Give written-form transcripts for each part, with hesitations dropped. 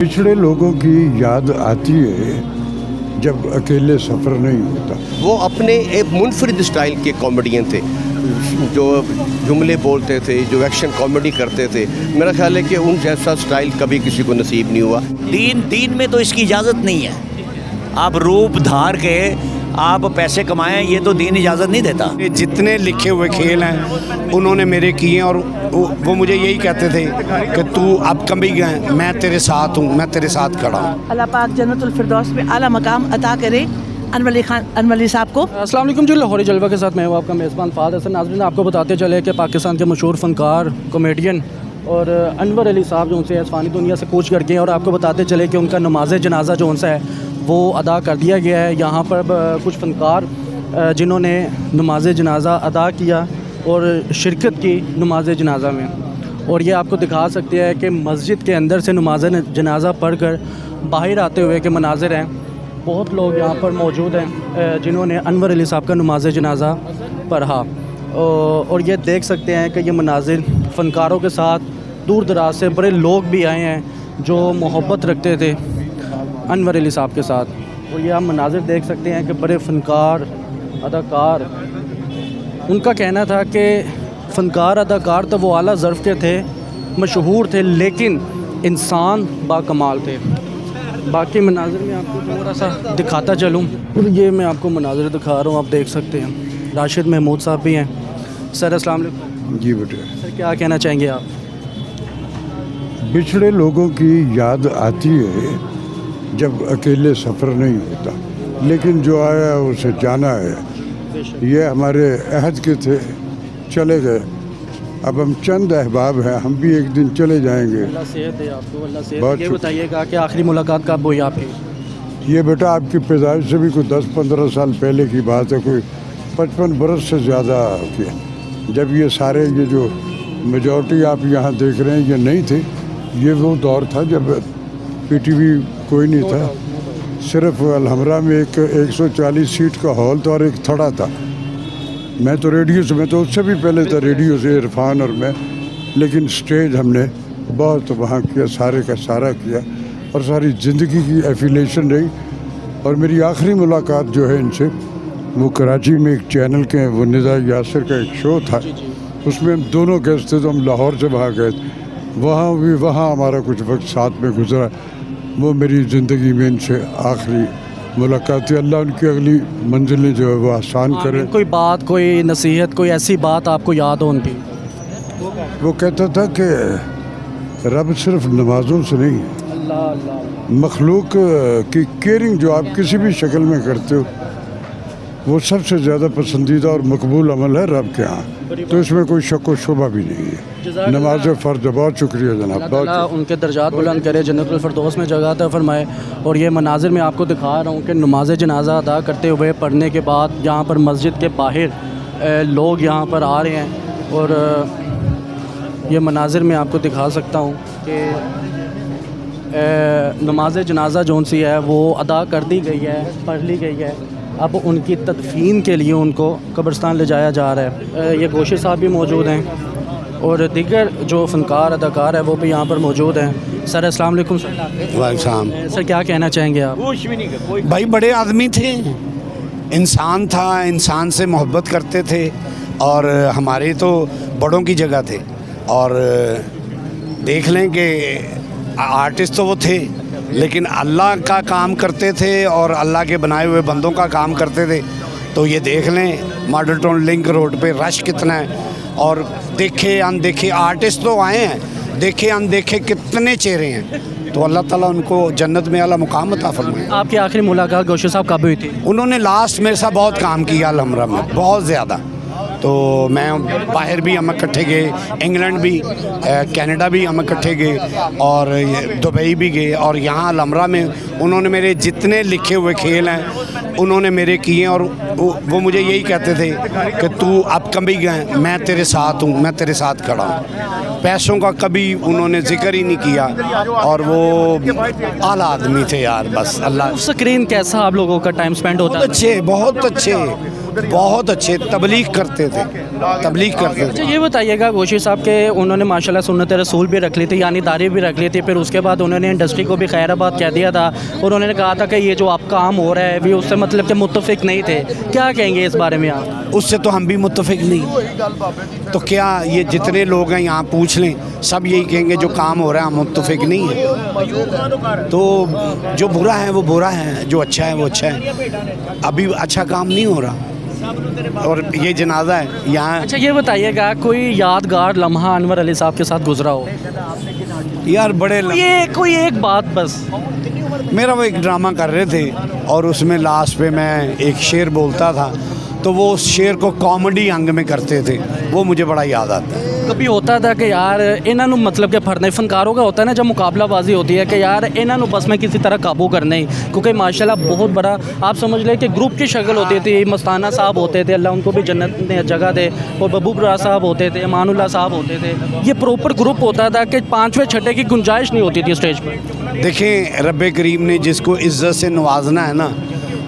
पिछड़े लोगों की याद आती है जब अकेले सफ़र नहीं होता। वो अपने एक मुनफरिद स्टाइल के कॉमेडियन थे, जो जुमले बोलते थे, जो एक्शन कॉमेडी करते थे। मेरा ख्याल है कि उन जैसा स्टाइल कभी किसी को नसीब नहीं हुआ। दीन में तो इसकी इजाज़त नहीं है। आप रूप धार के आप पैसे कमाएं, ये तो दीन इजाज़त नहीं देता। जितने लिखे हुए खेल हैं उन्होंने मेरे किए और वो मुझे यही कहते थे कि तू अब कभी गए, मैं तेरे साथ हूँ, मैं तेरे साथ खड़ा हूँ। अल्लाह पाक जन्नतुल फिरदौस में आला मकाम अता करे अनवर अली साहब को। अस्सलाम वालेकुम जी, लाहौरी जलवा के साथ मैं हूँ आपका मेज़बान फ़ाद हसन। नाज़रीन, आपको बताते चले कि पाकिस्तान के मशहूर फ़नकार कॉमेडियन और अनवर अली साहब जो उनसे फ़ानी दुनिया से कूच कर गए हैं, और आपको बताते चले कि उनका नमाज जनाजा जो उनसे है वो अदा कर दिया गया है। यहाँ पर कुछ फ़नकार जिन्होंने नमाज जनाजा अदा किया और शिरकत की नमाज जनाजा में, और ये आपको दिखा सकते हैं कि मस्जिद के अंदर से नमाज जनाजा पढ़ कर बाहर आते हुए के मनाजिर हैं। बहुत लोग यहाँ पर मौजूद हैं जिन्होंने अनवर अली साहब का नमाज जनाजा पढ़ा, और ये देख सकते हैं कि ये मनाजिर फ़नकारों के साथ दूर दराज से बड़े लोग भी आए हैं जो मोहब्बत रखते थे अनवर अली साहब के साथ। और ये आप मनाजिर देख सकते हैं कि बड़े फ़नकार अदाकार, उनका कहना था कि फ़नकार अदाकार तो वो आला ज़र्फ़ के थे, मशहूर थे, लेकिन इंसान बाकमाल थे। बाकी मनाजिर में आपको थोड़ा सा दिखाता चलूँ, और ये मैं आपको मनाजिर दिखा रहा हूँ, आप देख सकते हैं। राशिद महमूद साहब भी हैं। सर अस्सलाम वालेकुम। जी बेटे, सर क्या कहना चाहेंगे आप? बिछड़े लोगों की याद आती है जब अकेले सफ़र नहीं होता, लेकिन जो आया उसे जाना है। ये हमारे अहद के थे, चले गए। अब हम चंद अहबाब हैं, हम भी एक दिन चले जाएंगे। अल्लाह सेहत दे आपको, अल्लाह सेहत। बहुत ये बताइएगा कि आखिरी मुलाकात कब हुई आपकी? ये बेटा आपकी पैदाइश से भी कोई 10-15 साल पहले की बात है, कोई 55 बरस से ज़्यादा की, जब ये सारे ये जो मेजॉरिटी आप यहाँ देख रहे हैं ये नहीं थे। ये वो दौर था जब पीटीवी कोई नहीं था, सिर्फ अलहमरा में एक 140 सीट का हॉल था और एक थड़ा था। मैं तो रेडियो से, मैं तो उससे भी पहले था रेडियो से, इरफान और मैं, लेकिन स्टेज हमने बहुत वहाँ किया, सारे का सारा किया, और सारी ज़िंदगी की एफिलेशन रही। और मेरी आखिरी मुलाकात जो है इनसे, वो कराची में एक चैनल के वो निदा यासिर का एक शो था, उसमें हम दोनों गेस्ट थे, तो हम लाहौर से वहाँ गए, वहाँ हमारा कुछ वक्त साथ में गुजरा। वो मेरी ज़िंदगी में इनसे आखिरी मुलाकात है। अल्लाह उनकी अगली मंजिलें जो है वो आसान करे। कोई बात, कोई नसीहत, कोई ऐसी बात आपको याद हो उनकी? वो कहता था कि रब सिर्फ नमाज़ों से नहीं, अल्लाह अल्लाह, मखलूक की केयरिंग जो आप किसी भी शक्ल में करते हो, वो सबसे ज़्यादा पसंदीदा और मकबूल अमल है रब के यहाँ। तो इसमें कोई शक व शुबा भी नहीं है। नमाज फ़र्ज। बहुत शुक्रिया जनाब, बहुत अल्लाह उनके दर्जात बुलंद करे, जन्नतुल फिरदौस में जगह अता फरमाए। और ये मनाजिर में आपको दिखा रहा हूँ कि नमाज जनाजा अदा करते हुए पढ़ने के बाद यहाँ पर मस्जिद के बाहर लोग यहाँ पर आ रहे हैं, और ये मनाजिर में आपको दिखा सकता हूँ कि नमाज जनाजा जौन सी है वो अदा कर दी गई है, पढ़ ली गई है। अब उनकी तदफीन के लिए उनको कब्रिस्तान ले जाया जा रहा है। ये गोशी साहब भी मौजूद हैं, और दीगर जो फ़नकार अदाकार है वो भी यहाँ पर मौजूद हैं। सर अस्सलाम वालेकुम। वालेकुम। सर क्या कहना चाहेंगे आप? भाई बड़े आदमी थे, इंसान था, इंसान से मोहब्बत करते थे, और हमारे तो बड़ों की जगह थे। और देख लें कि आर्टिस्ट तो वो थे, लेकिन अल्लाह का काम करते थे और अल्लाह के बनाए हुए बंदों का काम करते थे। तो ये देख लें मॉडल टाउन लिंक रोड पे रश कितना है, और देखे अनदेखे आर्टिस्ट तो आए हैं, देखे अनदेखे कितने चेहरे हैं। तो अल्लाह ताला उनको जन्नत में आला मुकाम अता फरमाए। आपकी आखिरी मुलाकात गोशी साहब कब हुई थी? उन्होंने लास्ट मेरे साथ बहुत काम किया अलहमरा में, बहुत ज़्यादा। तो मैं बाहर भी हम इकट्ठे गए, इंग्लैंड भी, कनाडा भी हम इकट्ठे गए, और दुबई भी गए, और यहाँ अलहमरा में उन्होंने मेरे जितने लिखे हुए खेल हैं उन्होंने मेरे किए और वो मुझे यही कहते थे कि तू अब कभी गए, मैं तेरे साथ हूँ, मैं तेरे साथ खड़ा हूँ। पैसों का कभी उन्होंने जिक्र ही नहीं किया और वो आला आदमी थे यार, बस अल्लाह। स्क्रीन कैसा आप लोगों का टाइम स्पेंड होता बहुत अच्छे, बहुत अच्छे, बहुत अच्छे, तबलीग करते थे, तबलीग करते अच्छा थे। ये बताइएगा गोशी साहब के उन्होंने माशाल्लाह सुन्नत रसूल भी रख ली थी, यानी दाढ़ी भी रख ली थी, फिर उसके बाद उन्होंने इंडस्ट्री को भी खैराबाद कह दिया था और उन्होंने कहा था कि ये जो आप काम हो रहा है भी उससे मतलब कि मुत्तफिक नहीं थे। क्या कहेंगे इस बारे में आप? उससे तो हम भी मुत्तफिक नहीं, तो क्या ये जितने लोग हैं यहाँ पूछ लें, सब यही कहेंगे जो काम हो रहा है हम मुत्तफिक नहीं है। तो जो बुरा है वो बुरा है, जो अच्छा है वो अच्छा है। अभी अच्छा काम नहीं हो रहा और ये जनाजा है यहाँ। अच्छा ये बताइएगा कोई यादगार लम्हा अनवर अली साहब के साथ गुजरा हो? यार बड़े कोई एक बात बस। मेरा वो एक ड्रामा कर रहे थे और उसमें लास्ट पे मैं एक शेर बोलता था, तो वो उस शेर को कॉमेडी अंग में करते थे, वो मुझे बड़ा याद आता है। कभी होता था कि यार इन्हां नूं मतलब कि फड़ने फनकारों का होता है ना जब मुकाबलाबाजी होती है कि यार इन्हां नूं बस मैं किसी तरह काबू करना ही, क्योंकि माशाल्लाह बहुत बड़ा आप समझ लें कि ग्रुप की शक्ल होती थी। मस्ताना साहब होते थे, अल्लाह उनको भी जन्नत में जगह दे, और बब्बू बरा साहब होते थे, अमानुल्लाह साहब होते थे। ये प्रॉपर ग्रुप होता था कि पाँचवें छठे की गुंजाइश नहीं होती थी स्टेज पर। देखें, रब्बे करीम ने जिसको इज़्ज़त से नवाजना है ना,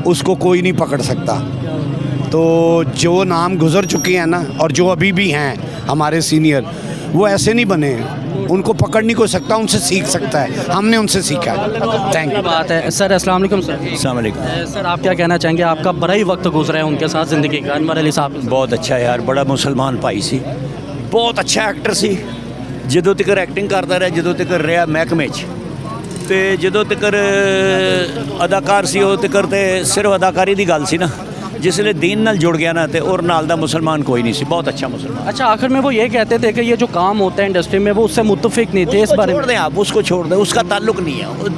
उसको कोई नहीं पकड़ सकता। तो जो नाम गुजर चुके हैं ना और जो अभी भी हैं हमारे सीनियर, वो ऐसे नहीं बने हैं, उनको पकड़ नहीं कोई सकता, उनसे सीख सकता है, हमने उनसे सीखा है। Thank you. बात है सर। अस्सलाम वालेकुम सर। अस्सलाम वालेकुम। सर आप क्या कहना चाहेंगे? आपका बड़ा ही वक्त गुजरा है उनके साथ ज़िंदगी का, अनवर अली साहब। बहुत अच्छा यार, बड़ा मुसलमान भाई सी, बहुत अच्छा एक्टर सी। ਜਦੋਂ ਤੱਕ ਐਕਟਿੰਗ ਕਰਦਾ ਰਿਹਾ, ਜਦੋਂ ਤੱਕ ਰਿਹਾ ਮਹਿਕਮੇ 'ਚ, ਤੇ ਜਦੋਂ ਤੱਕ ਅਦਾਕਾਰ ਸੀ ਉਹ ਤੱਕ ਤੇ ਸਿਰਫ ਅਦਾਕਾਰੀ ਦੀ ਗੱਲ ਸੀ ਨਾ। जिसले दीन नाल जुड़ गया ना तो और नाल दा मुसलमान कोई नहीं सी, बहुत अच्छा मुसलमान। अच्छा आखिर में वो ये कहते थे कि ये जो काम होता है इंडस्ट्री में वो उससे मुत्तफिक नहीं थे। इस बारे में छोड़ दें आप, उसको छोड़ दें, उसका ताल्लुक नहीं है। वो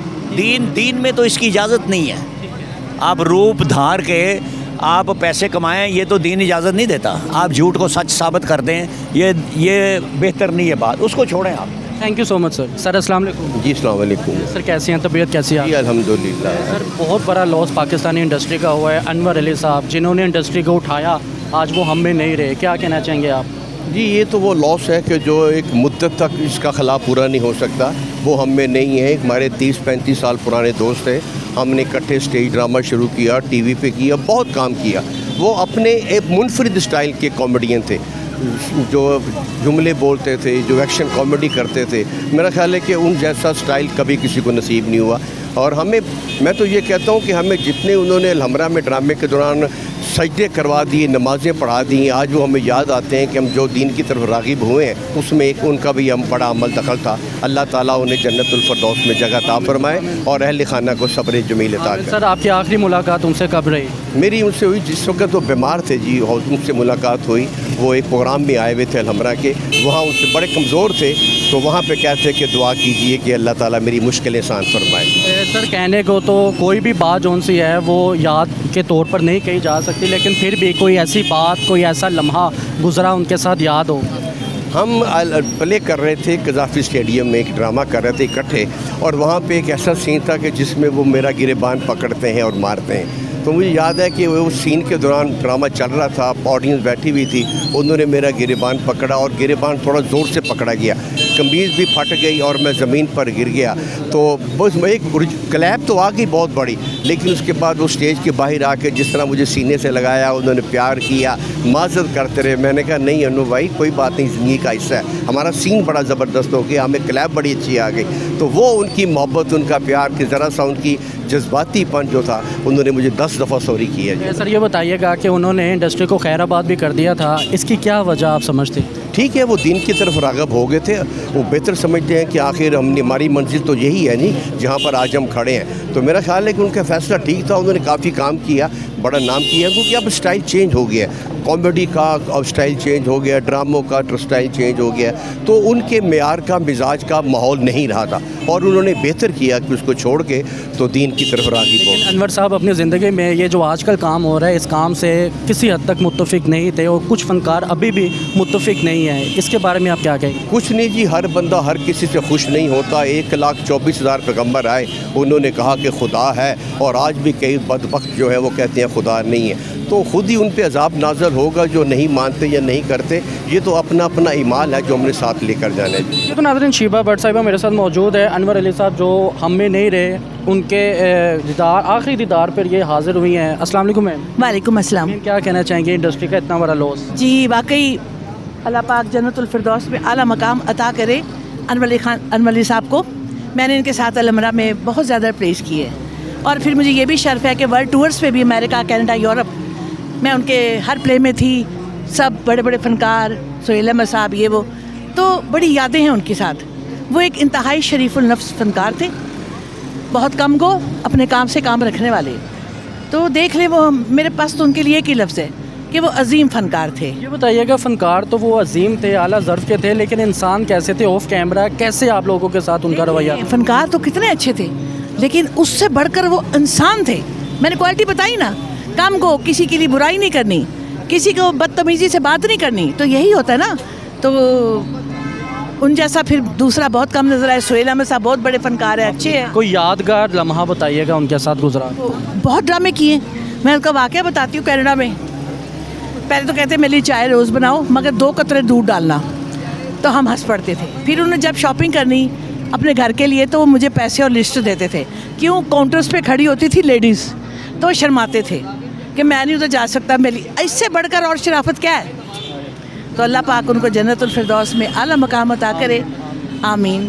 दीन में तो इसकी इजाज़त नहीं है। आप रूप धार के आप पैसे कमाएं, ये तो दीन इजाज़त नहीं देता। आप झूठ को सच साबित कर दें, ये बेहतर नहीं है बात, उसको छोड़ें आप। Thank you so much sir. Sir अस्सलाम वालेकुम। जी अस्सलाम वालेकुम। सर कैसे हैं, तबीयत कैसी है? जी अल्हम्दुलिल्लाह। सर बहुत बड़ा लॉस पाकिस्तानी इंडस्ट्री का हुआ है। अनवर अली साहब जिन्होंने इंडस्ट्री को उठाया, आज वो हम में नहीं रहे, क्या कहना चाहेंगे आप? जी ये तो वो लॉस है कि जो एक मुद्दत तक इसका खिला पूरा नहीं हो सकता, वो हम में नहीं है। हमारे 30-35 साल पुराने दोस्त हैं, हमने इकट्ठे स्टेज ड्रामा शुरू किया, टीवी पे किया, बहुत काम किया। वो अपने एक मुनफरिद स्टाइल के कॉमेडियन थे, जो जुमले बोलते थे, जो एक्शन कॉमेडी करते थे। मेरा ख्याल है कि उन जैसा स्टाइल कभी किसी को नसीब नहीं हुआ। और हमें, मैं तो ये कहता हूँ कि हमें जितने उन्होंने अलहमरा में ड्रामे के दौरान सजदे करवा दिए, नमाज़ें पढ़ा दी, आज वो हमें याद आते हैं कि हम जो दीन की तरफ राग़िब हुए हैं, उसमें एक उनका भी हम बड़ा अमल दखल था। अल्लाह ताला उन्हें जन्नतुल फ़िरदौस में जगह अता फरमाए और अहल खाना को सब्र जमील अता करे। सर आपकी आखिरी मुलाकात उनसे कब रही? मेरी उनसे हुई जिस वक्त वो बीमार थे जी, और उनसे मुलाकात हुई। वो एक प्रोग्राम में आए हुए थे अलहमरा के, वहाँ उनसे बड़े कमज़ोर थे, तो वहाँ पे कहते कि दुआ कीजिए कि अल्लाह ताला मेरी मुश्किलें आसान फरमाए। सर कहने को तो कोई भी बात जो सी है वो याद के तौर पर नहीं कही जा सकती, लेकिन फिर भी कोई ऐसी बात, कोई ऐसा लम्हा गुजरा उनके साथ याद हो? हम प्ले कर रहे थे कज़ाफ़ी स्टेडियम में, एक ड्रामा कर रहे थे इकट्ठे, और वहाँ पे एक ऐसा सीन था कि जिसमें वो मेरा गिरेबान पकड़ते हैं और मारते हैं। तो मुझे याद है कि वो सीन के दौरान ड्रामा चल रहा था, ऑडियंस बैठी हुई थी, उन्होंने मेरा गिरेबान पकड़ा और गिरेबान थोड़ा ज़ोर से पकड़ा गया, कमीज़ भी फट गई और मैं ज़मीन पर गिर गया। तो बस एक क्लैप तो आ गई बहुत बड़ी, लेकिन उसके बाद वो स्टेज के बाहर आके जिस तरह मुझे सीने से लगाया, उन्होंने प्यार किया, माज़रत करते रहे। मैंने कहा नहीं अनु भाई कोई बात नहीं, ज़िंदगी का हिस्सा है। हमारा सीन बड़ा ज़बरदस्त हो गया, हमें क्लैप बड़ी अच्छी आ गई। तो वो उनकी मोहब्बत, उनका प्यार कि ज़रा सा उनकी जज्बातीपन जो था, उन्होंने मुझे 10 दफ़ा सॉरी किया जी। सर ये बताइएगा कि उन्होंने इंडस्ट्री को खैराबाद भी कर दिया था, इसकी क्या वजह आप समझते हैं? ठीक है, वो दीन की तरफ राग़िब हो गए थे, वो बेहतर समझते हैं कि आखिर हमने, हमारी मंजिल तो यही है नहीं जहाँ पर आज हम खड़े हैं। तो मेरा ख्याल है कि उनका फ़ैसला ठीक था, उन्होंने काफ़ी काम किया, बड़ा नाम किया, क्योंकि अब स्टाइल चेंज हो गया, कॉमेडी का अब स्टाइल चेंज हो गया, ड्रामों का स्टाइल चेंज हो गया, तो उनके मेयार का, मिजाज का माहौल नहीं रहा था, और उन्होंने बेहतर किया कि उसको छोड़ के तो दीन की तरफ राग़िब हो। अनवर साहब अपनी ज़िंदगी में ये जो आजकल काम हो रहा है, इस काम से किसी हद तक मुत्तफिक नहीं थे, और कुछ फ़नकार अभी भी मुत्तफिक नहीं है, इसके बारे में आप क्या कहेंगे? कुछ नहीं जी, ہر بندہ ہر کسی سے خوش نہیں ہوتا. 1,24,000 پیغمبر آئے, انہوں نے کہا کہ خدا ہے, اور آج بھی کئی بدبخت جو ہے وہ کہتے ہیں خدا نہیں ہے. تو خود ہی ان پہ عذاب نازل ہوگا جو نہیں مانتے یا نہیں کرتے. یہ تو اپنا اپنا ایمان ہے جو ہم نے ساتھ لے کر جانا ہے. یہ تو ناظرین شیبہ بٹ صاحبہ میرے ساتھ موجود ہے. انور علی صاحب جو ہم میں نہیں رہے, ان کے دیدار آخری دیدار پر یہ حاضر ہوئی ہیں. السلام علیکم میم. وعلیکم السلام. کیا کہنا چاہیں گے انڈسٹری کا اتنا بڑا لاس؟ جی واقعی اللہ پاک جنت الفردوس میں اعلیٰ مقام عطا کرے انور علی صاحب کو. میں نے ان کے ساتھ المرا میں بہت زیادہ پلیس کی ہے, اور پھر مجھے یہ بھی شرف ہے کہ ورلڈ ٹورز پہ بھی امریکہ, کینیڈا, یورپ میں ان کے ہر پلے میں تھی. سب بڑے بڑے فنکار, سہیل احمد صاحب, یہ وہ, تو بڑی یادیں ہیں ان کے ساتھ. وہ ایک انتہائی شریف النفس فنکار تھے, بہت کم گو, اپنے کام سے کام رکھنے والے. تو دیکھ لیں, وہ میرے پاس تو ان کے لیے ایک ہی لفظ ہے کہ وہ عظیم فنکار تھے. یہ بتائیے گا, فنکار تو وہ عظیم تھے, اعلیٰ ظرف کے تھے, لیکن انسان کیسے تھے آف کیمرہ؟ کیسے آپ لوگوں کے ساتھ ان کا رویہ؟ فنکار تو کتنے اچھے تھے, لیکن اس سے بڑھ کر وہ انسان تھے. میں نے کوالٹی بتائی نا, کام کو کسی کے لیے برائی نہیں کرنی, کسی کو بدتمیزی سے بات نہیں کرنی. تو یہی ہوتا ہے نا. تو ان جیسا پھر دوسرا بہت کم نظر آئے. سہیل احمد صاحب بہت بڑے فنکار ہیں, اچھے ہیں. کوئی یادگار لمحہ بتائیے گا ان کے ساتھ گزرا؟ بہت ڈرامے کیے. میں ان کا واقعہ بتاتی ہوں. کینیڈا میں پہلے تو کہتے میرے لیے چائے روز بناؤ مگر 2 قطرے دودھ ڈالنا, تو ہم ہنس پڑتے تھے. پھر انہوں نے جب شاپنگ کرنی اپنے گھر کے لیے تو وہ مجھے پیسے اور لسٹ دیتے تھے. کیوں؟ کاؤنٹرز پہ کھڑی ہوتی تھی لیڈیز, تو شرماتے تھے کہ میں نہیں ادھر جا سکتا, میری اس سے بڑھ کر اور شرافت کیا ہے. تو اللہ پاک ان کو جنت الفردوس میں اعلیٰ مقام عطا کرے. آمین.